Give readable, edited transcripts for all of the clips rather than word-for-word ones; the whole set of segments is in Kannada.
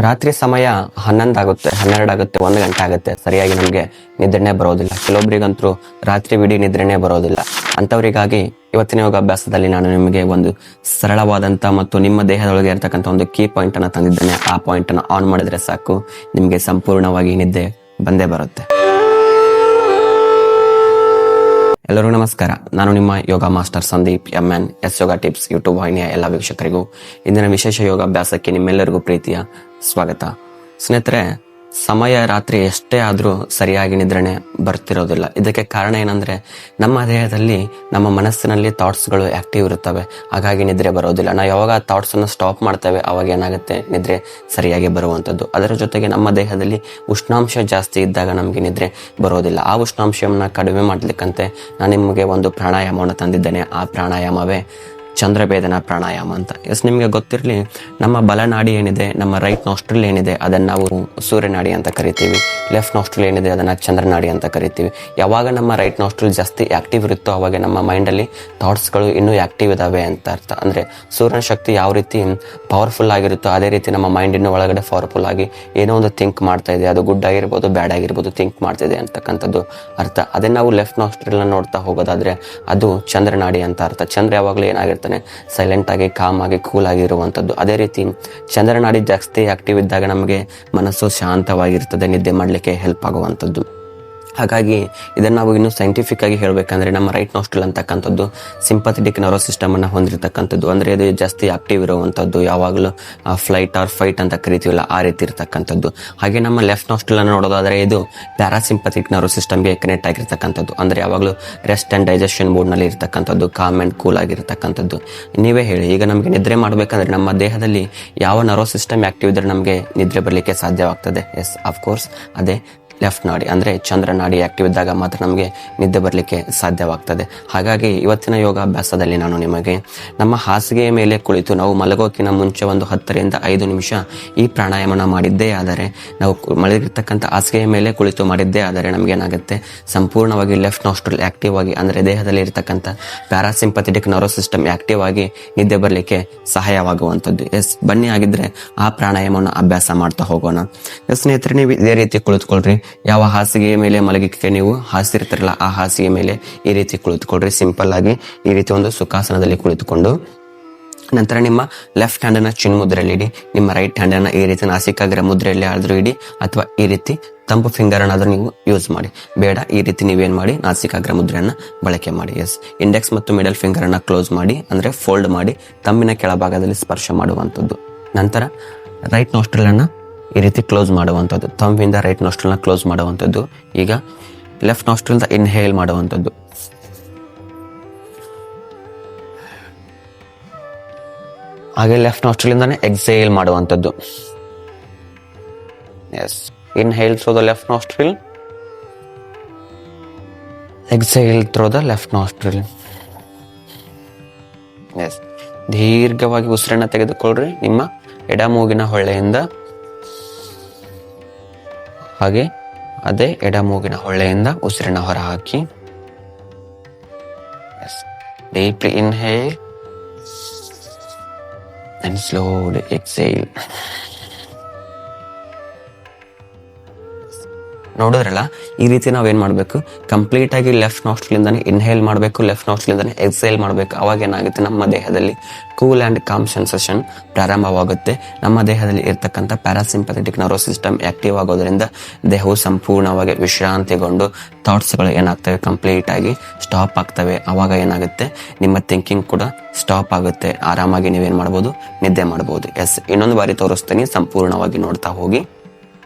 ರಾತ್ರಿ ಸಮಯ 11 ಆಗುತ್ತೆ, 12 ಆಗುತ್ತೆ, 1 ಗಂಟೆ ಆಗುತ್ತೆ, ಸರಿಯಾಗಿ ನಮಗೆ ನಿದ್ರೆನೇ ಬರೋದಿಲ್ಲ. ಕೆಲವೊಬ್ಬರಿಗಂತೂ ರಾತ್ರಿವಿಡೀ ನಿದ್ರೆನೇ ಬರೋದಿಲ್ಲ. ಅಂಥವರಿಗಾಗಿ ಇವತ್ತಿನ ಯೋಗಾಭ್ಯಾಸದಲ್ಲಿ ನಾನು ನಿಮಗೆ ಒಂದು ಸರಳವಾದಂಥ ಮತ್ತು ನಿಮ್ಮ ದೇಹದೊಳಗೆ ಇರತಕ್ಕಂಥ ಒಂದು ಕೀ ಪಾಯಿಂಟನ್ನು ತಂದಿದ್ದೇನೆ. ಆ ಪಾಯಿಂಟನ್ನು ಆನ್ ಮಾಡಿದರೆ ಸಾಕು, ನಿಮಗೆ ಸಂಪೂರ್ಣವಾಗಿ ನಿದ್ದೆ ಬಂದೇ ಬರುತ್ತೆ. ಎಲ್ಲರಿಗೂ ನಮಸ್ಕಾರ. ನಾನು ನಿಮ್ಮ ಯೋಗ ಮಾಸ್ಟರ್ ಸಂದೀಪ್ MN ಎಸ್ ಯೋಗ ಟಿಪ್ಸ್ ಯೂಟ್ಯೂಬ್ ವಾಹಿನಿಯ ಎಲ್ಲ ವೀಕ್ಷಕರಿಗೂ ಇಂದಿನ ವಿಶೇಷ ಯೋಗಾಭ್ಯಾಸಕ್ಕೆ ನಿಮ್ಮೆಲ್ಲರಿಗೂ ಪ್ರೀತಿಯ ಸ್ವಾಗತ. ಸ್ನೇಹಿತರೆ, ಸಮಯ ರಾತ್ರಿ ಎಷ್ಟೇ ಆದರೂ ಸರಿಯಾಗಿ ನಿದ್ರಣೆ ಬರ್ತಿರೋದಿಲ್ಲ. ಇದಕ್ಕೆ ಕಾರಣ ಏನಂದ್ರೆ, ನಮ್ಮ ದೇಹದಲ್ಲಿ ನಮ್ಮ ಮನಸ್ಸಿನಲ್ಲಿ ಥಾಟ್ಸ್ಗಳು ಆಕ್ಟಿವ್ ಇರುತ್ತವೆ, ಹಾಗಾಗಿ ನಿದ್ರೆ ಬರೋದಿಲ್ಲ. ನಾವು ಯಾವಾಗ ಥಾಟ್ಸ್ ಅನ್ನು ಸ್ಟಾಪ್ ಮಾಡ್ತೇವೆ ಅವಾಗ ಏನಾಗುತ್ತೆ, ನಿದ್ರೆ ಸರಿಯಾಗಿ ಬರುವಂಥದ್ದು. ಅದರ ಜೊತೆಗೆ ನಮ್ಮ ದೇಹದಲ್ಲಿ ಉಷ್ಣಾಂಶ ಜಾಸ್ತಿ ಇದ್ದಾಗ ನಮಗೆ ನಿದ್ರೆ ಬರೋದಿಲ್ಲ. ಆ ಉಷ್ಣಾಂಶವನ್ನು ಕಡಿಮೆ ಮಾಡಲಿಕ್ಕಂತೆ ನಾನು ನಿಮಗೆ ಒಂದು ಪ್ರಾಣಾಯಾಮವನ್ನು ತಂದಿದ್ದೇನೆ. ಆ ಪ್ರಾಣಾಯಾಮವೇ ಚಂದ್ರಭೇದನ ಪ್ರಾಣಾಯಾಮ ಅಂತ. ನಿಮಗೆ ಗೊತ್ತಿರಲಿ, ನಮ್ಮ ಬಲನಾಡಿ ಏನಿದೆ, ನಮ್ಮ ರೈಟ್ ನಾಸ್ಟ್ರಿಲ್ ಏನಿದೆ, ಅದನ್ನು ನಾವು ಸೂರ್ಯನಾಡಿ ಅಂತ ಕರಿತೀವಿ. ಲೆಫ್ಟ್ ನಾಸ್ಟ್ರಿಲ್ ಏನಿದೆ ಅದನ್ನು ಚಂದ್ರನಾಡಿ ಅಂತ ಕರಿತೀವಿ. ಯಾವಾಗ ನಮ್ಮ ರೈಟ್ ನಾಸ್ಟ್ರಿಲ್ ಜಾಸ್ತಿ ಆಕ್ಟಿವ್ ಇರುತ್ತೋ ಅವಾಗ ನಮ್ಮ ಮೈಂಡಲ್ಲಿ ಥಾಟ್ಸ್ಗಳು ಇನ್ನೂ ಆಕ್ಟಿವ್ ಇದಾವೆ ಅಂತ ಅರ್ಥ. ಅಂದರೆ ಸೂರ್ಯನ ಶಕ್ತಿ ಯಾವ ರೀತಿ ಪವರ್ಫುಲ್ ಆಗಿರುತ್ತೋ ಅದೇ ರೀತಿ ನಮ್ಮ ಮೈಂಡ್ ಇನ್ನೂ ಒಳಗಡೆ ಪವರ್ಫುಲ್ ಆಗಿ ಏನೋ ಒಂದು ಥಿಂಕ್ ಮಾಡ್ತಾ ಇದೆ. ಅದು ಗುಡ್ ಆಗಿರ್ಬೋದು, ಬ್ಯಾಡ್ ಆಗಿರ್ಬೋದು, ಥಿಂಕ್ ಮಾಡ್ತಿದೆ ಅಂತಕ್ಕಂಥದ್ದು ಅರ್ಥ. ಅದೇ ನಾವು ಲೆಫ್ಟ್ ನಾಸ್ಟ್ರಿಲ್ನ ನೋಡ್ತಾ ಹೋಗೋದಾದ್ರೆ ಅದು ಚಂದ್ರನಾಡಿ ಅಂತ ಅರ್ಥ. ಚಂದ್ರ ಯಾವಾಗಲೂ ಏನಾಗಿರ್ತಾನೆ, ಸೈಲೆಂಟ್ ಆಗಿ, ಕಾಮ್ ಆಗಿ, ಕೂಲ್ ಆಗಿ ಇರುವಂಥದ್ದು. ಅದೇ ರೀತಿ ಚಂದ್ರನಾಡಿ ಜಾಸ್ತಿ ಆಕ್ಟಿವ್ ಇದ್ದಾಗ ನಮಗೆ ಮನಸ್ಸು ಶಾಂತವಾಗಿರ್ತದೆ, ನಿದ್ದೆ ಮಾಡಲಿಕ್ಕೆ ಹೆಲ್ಪ್ ಆಗುವಂಥದ್ದು. ಹಾಗಾಗಿ ಇದನ್ನು ನಾವು ಇನ್ನೂ ಸೈಂಟಿಫಿಕ್ ಆಗಿ ಹೇಳಬೇಕಂದ್ರೆ, ನಮ್ಮ ರೈಟ್ ನಾಸ್ಟ್ರಿಲ್ ಅಂತಕ್ಕಂಥದ್ದು ಸಿಂಪಥೆಟಿಕ್ ನರ್ವಸ್ ಸಿಸ್ಟಮ್ ಅನ್ನು ಹೊಂದಿರತಕ್ಕಂಥದ್ದು. ಅಂದರೆ ಇದು ಜಾಸ್ತಿ ಆಕ್ಟಿವ್ ಇರುವಂಥದ್ದು, ಯಾವಾಗಲೂ ಫ್ಲೈಟ್ ಆರ್ ಫೈಟ್ ಅಂತ ಕರಿತೀವಲ್ಲ ಆ ರೀತಿ ಇರತಕ್ಕಂಥದ್ದು. ಹಾಗೆ ನಮ್ಮ ಲೆಫ್ಟ್ ನಾಸ್ಟ್ರಿಲ್ ಅನ್ನು ನೋಡೋದಾದ್ರೆ ಇದು ಪ್ಯಾರಾಸಿಂಪಥಿಕ್ ನರ್ವಸ್ ಸಿಸ್ಟಮ್ಗೆ ಕನೆಕ್ಟ್ ಆಗಿರ್ತಕ್ಕಂಥದ್ದು. ಅಂದರೆ ಯಾವಾಗಲೂ ರೆಸ್ಟ್ ಆ್ಯಂಡ್ ಡೈಜೆಷನ್ ಮೂಡ್ನಲ್ಲಿ ಇರ್ತಕ್ಕಂಥದ್ದು, ಕಾಮ್ ಆ್ಯಂಡ್ ಕೂಲ್ ಆಗಿರ್ತಕ್ಕಂಥದ್ದು. ನೀವೇ ಹೇಳಿ, ಈಗ ನಮಗೆ ನಿದ್ರೆ ಮಾಡಬೇಕಂದ್ರೆ ನಮ್ಮ ದೇಹದಲ್ಲಿ ಯಾವ ನರ್ವಸ್ ಸಿಸ್ಟಮ್ ಆಕ್ಟಿವ್ ಇದ್ರೆ ನಮಗೆ ನಿದ್ರೆ ಬರಲಿಕ್ಕೆ ಸಾಧ್ಯವಾಗ್ತದೆ? ಎಸ್, ಆಫ್ಕೋರ್ಸ್ ಅದೇ ಲೆಫ್ಟ್ ನಾಡಿ, ಅಂದರೆ ಚಂದ್ರನಾಡಿ ಆಕ್ಟಿವ್ ಇದ್ದಾಗ ಮಾತ್ರ ನಮಗೆ ನಿದ್ದೆ ಬರಲಿಕ್ಕೆ ಸಾಧ್ಯವಾಗ್ತದೆ. ಹಾಗಾಗಿ ಇವತ್ತಿನ ಯೋಗಾಭ್ಯಾಸದಲ್ಲಿ ನಾನು ನಿಮಗೆ ನಮ್ಮ ಹಾಸಿಗೆಯ ಮೇಲೆ ಕುಳಿತು ನಾವು ಮಲಗೋಕ್ಕಿಂತ ಮುಂಚೆ ಒಂದು 10 ರಿಂದ 5 ನಿಮಿಷ ಈ ಪ್ರಾಣಾಯಾಮನ ಮಾಡಿದ್ದೇ ಆದರೆ, ನಾವು ಮಲಗಿರ್ತಕ್ಕಂಥ ಹಾಸಿಗೆಯ ಮೇಲೆ ಕುಳಿತು ಮಾಡಿದ್ದೇ ಆದರೆ ನಮಗೇನಾಗುತ್ತೆ, ಸಂಪೂರ್ಣವಾಗಿ ಲೆಫ್ಟ್ ನಾಸ್ಟ್ರಿಲ್ ಆಕ್ಟಿವ್ ಆಗಿ, ಅಂದರೆ ದೇಹದಲ್ಲಿ ಇರತಕ್ಕಂಥ ಪ್ಯಾರಾಸಿಂಪಥೆಟಿಕ್ ನರ್ವಸ್ ಸಿಸ್ಟಮ್ ಆಕ್ಟಿವ್ ಆಗಿ ನಿದ್ದೆ ಬರಲಿಕ್ಕೆ ಸಹಾಯವಾಗುವಂಥದ್ದು. ಎಸ್, ಬನ್ನಿ ಆಗಿದ್ರೆ ಆ ಪ್ರಾಣಾಯಾಮವನ್ನು ಅಭ್ಯಾಸ ಮಾಡ್ತಾ ಹೋಗೋಣ. ಸ್ನೇಹಿತರೆ, ನೀವು ಇದೇ ರೀತಿ ಕುಳಿತುಕೊಳ್ರಿ. ಯಾವ ಹಾಸಿಗೆಯ ಮೇಲೆ ಮಲಗಿಕ್ಕೆ ನೀವು ಹಾಸಿರ್ತಿರಲ್ಲ ಆ ಹಾಸಿಗೆ ಮೇಲೆ ಈ ರೀತಿ ಕುಳಿತುಕೊಳ್ರಿ. ಸಿಂಪಲ್ ಆಗಿ ಈ ರೀತಿ ಒಂದು ಸುಖಾಸನದಲ್ಲಿ ಕುಳಿತುಕೊಂಡು ನಂತರ ನಿಮ್ಮ ಲೆಫ್ಟ್ ಹ್ಯಾಂಡನ್ನು ಚಿನ್ ಮುದ್ರೆಯಲ್ಲಿ ಇಡಿ. ನಿಮ್ಮ ರೈಟ್ ಹ್ಯಾಂಡನ್ನು ಈ ರೀತಿ ನಾಸಿಕಾಗ್ರ ಮುದ್ರೆಯಲ್ಲಿ ಆದ್ರೂ ಇಡಿ, ಅಥವಾ ಈ ರೀತಿ ತಂಪು ಫಿಂಗರ್ ಅನ್ನಾದ್ರೂ ನೀವು ಯೂಸ್ ಮಾಡಿ. ಬೇಡ, ಈ ರೀತಿ ನೀವೇನ್ ಮಾಡಿ, ನಾಸಿಕಾಗ್ರ ಮುದ್ರೆಯನ್ನ ಬಳಕೆ ಮಾಡಿ. ಎಸ್, ಇಂಡೆಕ್ಸ್ ಮತ್ತು ಮಿಡಲ್ ಫಿಂಗರ್ ಅನ್ನ ಕ್ಲೋಸ್ ಮಾಡಿ, ಅಂದ್ರೆ ಫೋಲ್ಡ್ ಮಾಡಿ ತಮ್ಮಿನ ಕೆಳಭಾಗದಲ್ಲಿ ಸ್ಪರ್ಶ ಮಾಡುವಂಥದ್ದು. ನಂತರ ರೈಟ್ ನಾಸ್ಟ್ರಿಲ್ ಅನ್ನ ಈ ರೀತಿ ಕ್ಲೋಸ್ ಮಾಡುವಂಥದ್ದು, ತಮ್ಮಿಂದ ರೈಟ್ ನಾಸ್ಟ್ರಿಲ್ನ ಕ್ಲೋಸ್ ಮಾಡುವಂಥದ್ದು. ಈಗ ಲೆಫ್ಟ್ ನಾಸ್ಟ್ರಿಲ್ ಇನ್ಹೇಲ್ ಮಾಡುವಂಥದ್ದು, ಹಾಗೆ ಲೆಫ್ಟ್ ನಾಸ್ಟ್ರಿಲ್ ಇಂದಾನೆ ಎಕ್ಸೇಲ್ ಮಾಡುವಂಥದ್ದು. Yes, inhale through the left nostril, exhale through the left nostril. Yes, ದೀರ್ಘವಾಗಿ ಉಸಿರನ್ನ ತೆಗೆದುಕೊಳ್ಳ್ರಿ ನಿಮ್ಮ ಎಡ ಮೂಗಿನ ಹೊಳ್ಳೆಯಿಂದ, ಹಾಗೆ ಅದೇ ಎಡ ಮೂಗಿನ ಹೊಳ್ಳೆಯಿಂದ ಉಸಿರನ್ನ ಹೊರ ಹಾಕಿ. Deeply inhale and slowly exhale. ನೋಡಿದ್ರಲ್ಲ, ಈ ರೀತಿ ನಾವೇನ್ ಮಾಡಬೇಕು, ಕಂಪ್ಲೀಟ್ ಆಗಿ ಲೆಫ್ಟ್ ನಾಸ್ಟ್ರಿಲ್ ಇಂದಾನೆ ಇನ್ಹೇಲ್ ಮಾಡಬೇಕು, ಲೆಫ್ಟ್ ನಾಸ್ಟ್ರಿಲ್ ಇಂದಾನೆ ಎಕ್ಸೇಲ್ ಮಾಡಬೇಕು. ಅವಾಗ ಏನಾಗುತ್ತೆ, ನಮ್ಮ ದೇಹದಲ್ಲಿ ಕೂಲ್ ಆ್ಯಂಡ್ ಕಾಮ್ ಸೆನ್ಸೇಷನ್ ಪ್ರಾರಂಭವಾಗುತ್ತೆ. ನಮ್ಮ ದೇಹದಲ್ಲಿ ಇರ್ತಕ್ಕಂಥ ಪ್ಯಾರಾಸಿಂಪಥೆಟಿಕ್ ನರ್ವಸ್ ಸಿಸ್ಟಮ್ ಆಕ್ಟಿವ್ ಆಗೋದ್ರಿಂದ ದೇಹವು ಸಂಪೂರ್ಣವಾಗಿ ವಿಶ್ರಾಂತಿಗೊಂಡು ಥಾಟ್ಸ್ಗಳು ಏನಾಗ್ತವೆ, ಕಂಪ್ಲೀಟ್ ಆಗಿ ಸ್ಟಾಪ್ ಆಗ್ತವೆ. ಅವಾಗ ಏನಾಗುತ್ತೆ, ನಿಮ್ಮ ಥಿಂಕಿಂಗ್ ಕೂಡ ಸ್ಟಾಪ್ ಆಗುತ್ತೆ. ಆರಾಮಾಗಿ ನೀವೇನ್ ಮಾಡ್ಬೋದು, ನಿದ್ದೆ ಮಾಡ್ಬೋದು. ಎಸ್, ಇನ್ನೊಂದು ಬಾರಿ ತೋರಿಸ್ತೀನಿ, ಸಂಪೂರ್ಣವಾಗಿ ನೋಡ್ತಾ ಹೋಗಿ.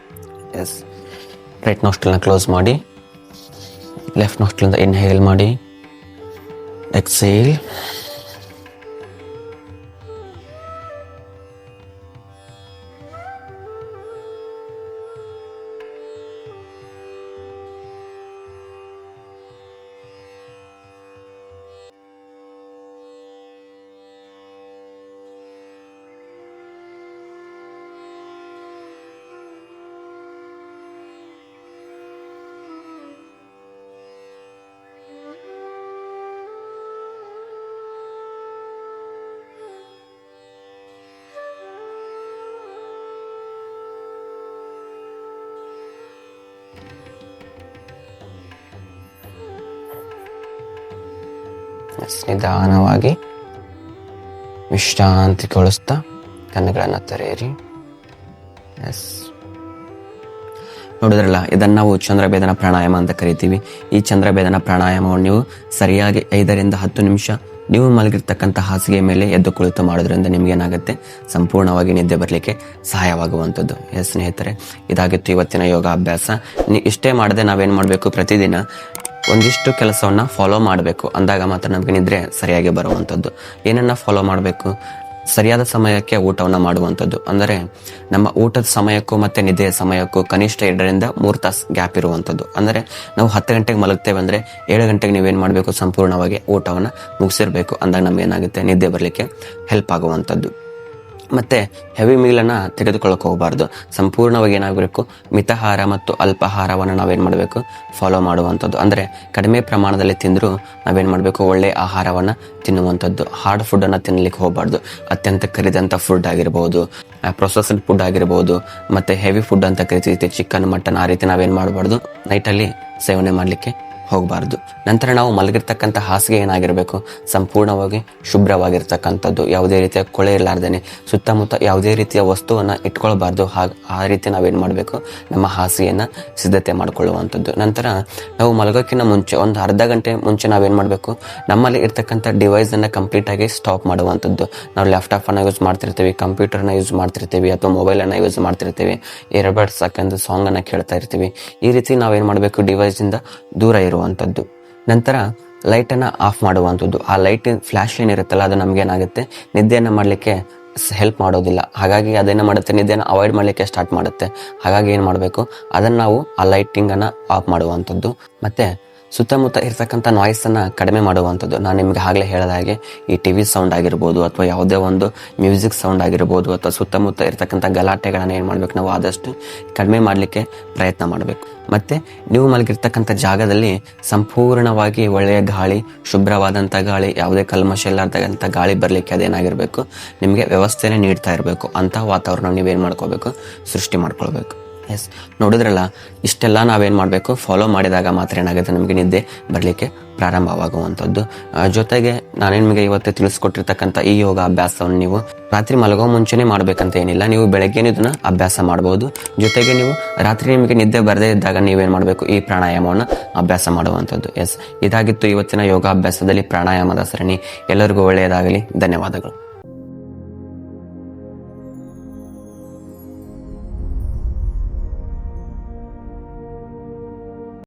ಎಸ್, ರೈಟ್ ನಾಸ್ಟ್ರಿಲ್ನ ಕ್ಲೋಸ್ ಮಾಡಿ, ಲೆಫ್ಟ್ ನಾಸ್ಟ್ರಿಲಿಂದ ಇನ್ಹೇಲ್ ಮಾಡಿ, ಎಕ್ಸೇಲ್. ನಿಧಾನವಾಗಿ ವಿಶ್ರಾಂತಿಗೊಳಿಸ್ತಾ ಕಣ್ಣುಗಳನ್ನು ತೆರೆಯಿರಿ. ಎಸ್, ನೋಡಿದ್ರಲ್ಲ, ಇದನ್ನು ನಾವು ಚಂದ್ರಭೇದನ ಪ್ರಾಣಾಯಾಮ ಅಂತ ಕರಿತೀವಿ. ಈ ಚಂದ್ರಭೇದನ ಪ್ರಾಣಾಯಾಮವನ್ನು ನೀವು ಸರಿಯಾಗಿ 5 ರಿಂದ 10 ನಿಮಿಷ ನೀವು ಮಲಗಿರ್ತಕ್ಕಂಥ ಹಾಸಿಗೆ ಮೇಲೆ ಎದ್ದು ಕುಳಿತು ಮಾಡೋದ್ರಿಂದ ನಿಮ್ಗೇನಾಗುತ್ತೆ, ಸಂಪೂರ್ಣವಾಗಿ ನಿದ್ದೆ ಬರಲಿಕ್ಕೆ ಸಹಾಯವಾಗುವಂಥದ್ದು. ಸ್ನೇಹಿತರೆ, ಇದಾಗಿತ್ತು ಇವತ್ತಿನ ಯೋಗಾಭ್ಯಾಸ. ಇಷ್ಟೇ ಮಾಡದೆ ನಾವೇನು ಮಾಡಬೇಕು, ಪ್ರತಿದಿನ ಒಂದಿಷ್ಟು ಕೆಲಸವನ್ನು ಫಾಲೋ ಮಾಡಬೇಕು. ಅಂದಾಗ ಮಾತ್ರ ನಮಗೆ ನಿದ್ರೆ ಸರಿಯಾಗಿ ಬರುವಂಥದ್ದು. ಏನನ್ನ ಫಾಲೋ ಮಾಡಬೇಕು? ಸರಿಯಾದ ಸಮಯಕ್ಕೆ ಊಟವನ್ನು ಮಾಡುವಂಥದ್ದು. ಅಂದರೆ ನಮ್ಮ ಊಟದ ಸಮಯಕ್ಕೂ ಮತ್ತು ನಿದ್ದೆಯ ಸಮಯಕ್ಕೂ ಕನಿಷ್ಠ 2 ರಿಂದ 3 ತಾಸು ಗ್ಯಾಪ್ ಇರುವಂಥದ್ದು. ಅಂದರೆ ನಾವು 10 ಗಂಟೆಗೆ ಮಲಗ್ತೇವೆ ಅಂದರೆ 7 ಗಂಟೆಗೆ ನೀವೇನು ಮಾಡಬೇಕು, ಸಂಪೂರ್ಣವಾಗಿ ಊಟವನ್ನು ಮುಗಿಸಿರ್ಬೇಕು. ಅಂದಾಗ ನಮಗೇನಾಗುತ್ತೆ, ನಿದ್ದೆ ಬರಲಿಕ್ಕೆ ಹೆಲ್ಪ್ ಆಗುವಂಥದ್ದು. ಮತ್ತು ಹೆವಿ ಮೀಲನ್ನು ತೆಗೆದುಕೊಳ್ಳಕ್ಕೆ ಹೋಗಬಾರ್ದು. ಸಂಪೂರ್ಣವಾಗಿ ಏನಾಗಬೇಕು, ಮಿತಾಹಾರ ಮತ್ತು ಅಲ್ಪಾಹಾರವನ್ನು ನಾವೇನು ಮಾಡಬೇಕು, ಫಾಲೋ ಮಾಡುವಂಥದ್ದು. ಅಂದರೆ ಕಡಿಮೆ ಪ್ರಮಾಣದಲ್ಲಿ ತಿಂದರೂ ನಾವೇನು ಮಾಡಬೇಕು, ಒಳ್ಳೆಯ ಆಹಾರವನ್ನು ತಿನ್ನುವಂಥದ್ದು. ಹಾರ್ಡ್ ಫುಡ್ಡನ್ನು ತಿನ್ನಲಿಕ್ಕೆ ಹೋಗಬಾರ್ದು. ಅತ್ಯಂತ ಕರಿದಂಥ ಫುಡ್ ಆಗಿರ್ಬೋದು, ಪ್ರೊಸೆಸ್ಡ್ ಫುಡ್ ಆಗಿರ್ಬೋದು, ಮತ್ತು ಹೆವಿ ಫುಡ್ ಅಂತ ಕರಿತೀವಿ, ಚಿಕನ್, ಮಟನ್, ಆ ರೀತಿ ನಾವೇನು ಮಾಡಬಾರ್ದು, ನೈಟಲ್ಲಿ ಸೇವನೆ ಮಾಡಲಿಕ್ಕೆ ಹೋಗಬಾರ್ದು. ನಂತರ ನಾವು ಮಲಗಿರ್ತಕ್ಕಂಥ ಹಾಸಿಗೆ ಏನಾಗಿರಬೇಕು, ಸಂಪೂರ್ಣವಾಗಿ ಶುಭ್ರವಾಗಿರ್ತಕ್ಕಂಥದ್ದು. ಯಾವುದೇ ರೀತಿಯ ಕೊಳೆ ಇರಲಾರ್ದೇನೆ ಸುತ್ತಮುತ್ತ ಯಾವುದೇ ರೀತಿಯ ವಸ್ತುವನ್ನು ಇಟ್ಕೊಳ್ಬಾರ್ದು. ಆ ರೀತಿ ನಾವೇನು ಮಾಡಬೇಕು, ನಮ್ಮ ಹಾಸಿಗೆಯನ್ನು ಸಿದ್ಧತೆ ಮಾಡಿಕೊಳ್ಳುವಂಥದ್ದು. ನಂತರ ನಾವು ಮಲಗೋಕ್ಕಿಂತ ಮುಂಚೆ ಒಂದು ಅರ್ಧ ಗಂಟೆ ಮುಂಚೆ ನಾವೇನು ಮಾಡಬೇಕು, ನಮ್ಮಲ್ಲಿ ಇರ್ತಕ್ಕಂಥ ಡಿವೈಸನ್ನು ಕಂಪ್ಲೀಟಾಗಿ ಸ್ಟಾಪ್ ಮಾಡುವಂಥದ್ದು. ನಾವು ಲ್ಯಾಪ್ಟಾಪನ್ನು ಯೂಸ್ ಮಾಡ್ತಿರ್ತೀವಿ, ಕಂಪ್ಯೂಟರ್ನ ಯೂಸ್ ಮಾಡ್ತಿರ್ತೀವಿ, ಅಥವಾ ಮೊಬೈಲನ್ನು ಯೂಸ್ ಮಾಡ್ತಿರ್ತೀವಿ, ಇಯರ್ಬಡ್ಸ್ ಹಾಕೊಂಡು ಸಾಂಗನ್ನು ಕೇಳ್ತಾ ಇರ್ತೀವಿ. ಈ ರೀತಿ ನಾವೇನು ಮಾಡಬೇಕು, ಡಿವೈಸಿಂದ ದೂರ ಇರುವಂಥದ್ದು. ನಂತರ ಲೈಟನ್ನು ಆಫ್ ಮಾಡುವಂಥದ್ದು. ಆ ಲೈಟ್ ಫ್ಲ್ಯಾಶ್ ಏನಿರುತ್ತಲ್ಲ, ಅದು ನಮಗೇನಾಗುತ್ತೆ, ನಿದ್ದೆಯನ್ನು ಮಾಡಲಿಕ್ಕೆ ಹೆಲ್ಪ್ ಮಾಡೋದಿಲ್ಲ. ಹಾಗಾಗಿ ಅದೇನು ಮಾಡುತ್ತೆ, ನಿದ್ದೆಯನ್ನು ಅವಾಯ್ಡ್ ಮಾಡಲಿಕ್ಕೆ ಸ್ಟಾರ್ಟ್ ಮಾಡುತ್ತೆ. ಹಾಗಾಗಿ ಏನು ಮಾಡಬೇಕು, ಅದನ್ನು ನಾವು ಆ ಲೈಟಿಂಗನ್ನು ಆಫ್ ಮಾಡುವಂಥದ್ದು. ಮತ್ತು ಸುತ್ತಮುತ್ತ ಇರ್ತಕ್ಕಂಥ ನಾಯ್ಸನ್ನು ಕಡಿಮೆ ಮಾಡುವಂಥದ್ದು. ನಾನು ನಿಮಗೆ ಆಗಲೇ ಹೇಳಿದ ಹಾಗೆ ಈ TV ಸೌಂಡ್ ಆಗಿರ್ಬೋದು, ಅಥವಾ ಯಾವುದೇ ಒಂದು ಮ್ಯೂಸಿಕ್ ಸೌಂಡ್ ಆಗಿರ್ಬೋದು, ಅಥವಾ ಸುತ್ತಮುತ್ತ ಇರ್ತಕ್ಕಂಥ ಗಲಾಟೆಗಳನ್ನು ಏನು ಮಾಡಬೇಕು, ನಾವು ಆದಷ್ಟು ಕಡಿಮೆ ಮಾಡಲಿಕ್ಕೆ ಪ್ರಯತ್ನ ಮಾಡಬೇಕು. ಮತ್ತು ನೀವು ಮಲಗಿರ್ತಕ್ಕಂಥ ಜಾಗದಲ್ಲಿ ಸಂಪೂರ್ಣವಾಗಿ ಒಳ್ಳೆಯ ಗಾಳಿ, ಶುಭ್ರವಾದಂಥ ಗಾಳಿ, ಯಾವುದೇ ಕಲ್ಮಶ ಇಲ್ಲಾರ್ದಂಥ ಗಾಳಿ ಬರಲಿಕ್ಕೆ ಅದೇನಾಗಿರಬೇಕು, ನಿಮಗೆ ವ್ಯವಸ್ಥೆನೇ ನೀಡ್ತಾ ಇರಬೇಕು. ಅಂಥ ವಾತಾವರಣ ನೀವೇನು ಮಾಡ್ಕೋಬೇಕು, ಸೃಷ್ಟಿ ಮಾಡ್ಕೊಳ್ಬೇಕು. ಎಸ್, ನೋಡಿದ್ರಲ್ಲ, ಇಷ್ಟೆಲ್ಲ ನಾವೇನು ಮಾಡಬೇಕು, ಫಾಲೋ ಮಾಡಿದಾಗ ಮಾತ್ರ ಏನಾಗುತ್ತೆ, ನಮಗೆ ನಿದ್ದೆ ಬರಲಿಕ್ಕೆ ಪ್ರಾರಂಭವಾಗುವಂಥದ್ದು. ಜೊತೆಗೆ ನಾನು ನಿಮಗೆ ಇವತ್ತು ತಿಳಿಸ್ಕೊಟ್ಟಿರ್ತಕ್ಕಂಥ ಈ ಯೋಗ ಅಭ್ಯಾಸವನ್ನು ನೀವು ರಾತ್ರಿ ಮಲಗೋ ಮುಂಚೆನೇ ಮಾಡಬೇಕಂತ ಏನಿಲ್ಲ. ನೀವು ಬೆಳಗ್ಗೆನೇ ಇದನ್ನು ಅಭ್ಯಾಸ ಮಾಡ್ಬೋದು. ಜೊತೆಗೆ ನೀವು ರಾತ್ರಿ ನಿಮಗೆ ನಿದ್ದೆ ಬರದೇ ಇದ್ದಾಗ ನೀವೇನು ಮಾಡಬೇಕು, ಈ ಪ್ರಾಣಾಯಾಮವನ್ನು ಅಭ್ಯಾಸ ಮಾಡುವಂಥದ್ದು. ಎಸ್, ಇದಾಗಿತ್ತು ಇವತ್ತಿನ ಯೋಗಾಭ್ಯಾಸದಲ್ಲಿ ಪ್ರಾಣಾಯಾಮದ ಸರಣಿ. ಎಲ್ಲರಿಗೂ ಒಳ್ಳೆಯದಾಗಲಿ. ಧನ್ಯವಾದಗಳು.